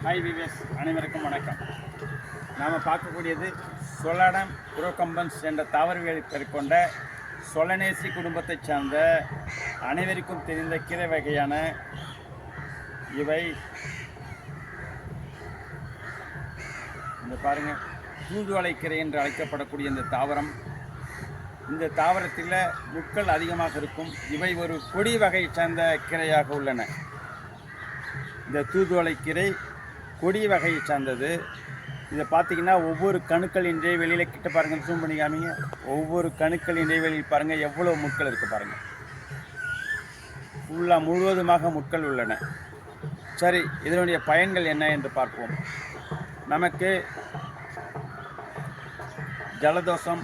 Hi wives, அனைவருக்கும் வணக்கம். நாம் பார்க்கக்கூடியது சொலனம் புரோகம்பன்ஸ் என்ற தாவரவியல் பெயர் கொண்ட சொலனேசி குடும்பத்தைச் சார்ந்த அனைவருக்கும் தெரிந்த கீரை வகையான இவை. இந்த பாருங்கள், தூதுவளை கீரை என்று அழைக்கப்படக்கூடிய இந்த தாவரம். இந்த தாவரத்தில் முட்கள் அதிகமாக இருக்கும். இவை ஒரு கொடி வகை சார்ந்த கீரையாக உள்ளன. இந்த தூதுவளை கீரை கொடி வகையை சார்ந்தது. இதை பார்த்திங்கன்னா ஒவ்வொரு கணுக்களின் இடைவெளியில் கிட்ட பாருங்கள், ஜூம் பண்ணி காமிங்க. ஒவ்வொரு கணுக்களின் இடைவெளியில் பாருங்கள் எவ்வளோ முட்கள் இருக்குது பாருங்கள். ஃபுல்லாக முழுவதுமாக முட்கள் உள்ளன. சரி, இதனுடைய பயன்கள் என்ன என்று பார்ப்போம். நமக்கு ஜலதோஷம்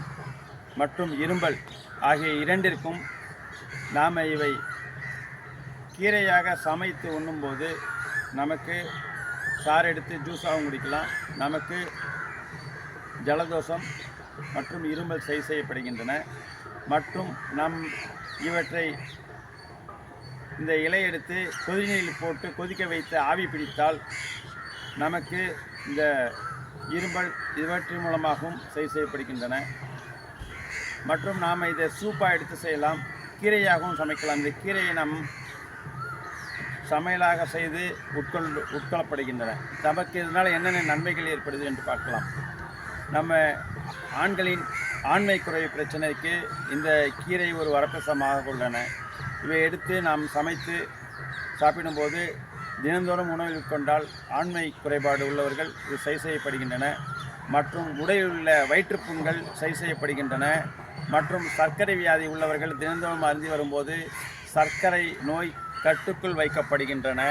மற்றும் இரும்பல் ஆகிய இரண்டிற்கும் நாம் இவை கீரையாக சமைத்து உண்ணும்போது நமக்கு சாறு எடுத்து ஜூஸாகவும் குடிக்கலாம். நமக்கு ஜலதோஷம் மற்றும் இருமல் சரி செய்யப்படுகின்றன. மற்றும் இவற்றை இந்த இலை எடுத்து கொதிநீரில் போட்டு கொதிக்க வைத்து ஆவி பிடித்தால் நமக்கு இந்த இருமல் இவற்றின் மூலமாகவும் சரி செய்யப்படுகின்றன. மற்றும் நாம் இதை சூப்பாக எடுத்து செய்யலாம், கீரையாகவும் சமைக்கலாம். இந்த கீரையை நாம் சமையலாக செய்து உட்கொள்ளப்படுகின்றன. நமக்கு இதனால் என்னென்ன நன்மைகள் ஏற்படுது என்று பார்க்கலாம். நம்ம ஆண்களின் ஆண்மை குறைவு பிரச்சனைக்கு இந்த கீரை ஒரு வரப்பிரசாதமாக உள்ளன. இவை எடுத்து நாம் சமைத்து சாப்பிடும்போது தினந்தோறும் உணவில் உட்கொண்டால் ஆண்மை குறைபாடு உள்ளவர்கள் இது சரி செய்யப்படுகின்றன. மற்றும் உடலில் உள்ள வயிற்றுப்புண்கள் சரி செய்யப்படுகின்றன. மற்றும் சர்க்கரை வியாதி உள்ளவர்கள் தினந்தோறும் அருந்தி வரும்போது சர்க்கரை நோய் கட்டுக்குள் வைக்கப்படுகின்றன.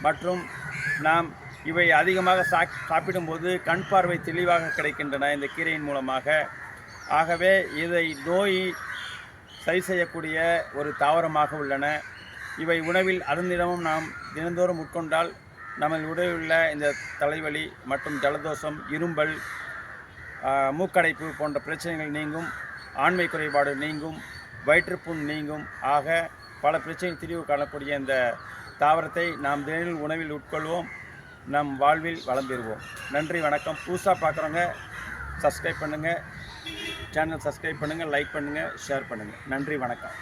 மற்றும் நாம் இவை அதிகமாக சாப்பிடும்போது கண் பார்வை தெளிவாக கிடைக்கின்றன இந்த கீரையின் மூலமாக. ஆகவே இதை நோய் சரி செய்யக்கூடிய ஒரு தாவரமாக உள்ளன. இவை உணவில் அருந்திடமும் நாம் தினந்தோறும் உட்கொண்டால் நம்ம உடலில் உள்ள இந்த தலைவலி மற்றும் ஜலதோஷம், இரும்பல், மூக்கடைப்பு போன்ற பிரச்சனைகள் நீங்கும். ஆண்மை குறைபாடு நீங்கும், வயிற்றுப்புண் நீங்கும். ஆக பல பிரச்சனை தீர்வு காணக்கூடிய இந்த தாவரத்தை நாம் தினமும் உணவில் உட்கொள்வோம். நம் வாழ்வில் வளம் பெறுவோம். நன்றி, வணக்கம். புதுசாக பார்க்குறவங்க சப்ஸ்கிரைப் பண்ணுங்கள், சேனல் சப்ஸ்கிரைப் பண்ணுங்கள், லைக் பண்ணுங்கள், ஷேர் பண்ணுங்கள். நன்றி, வணக்கம்.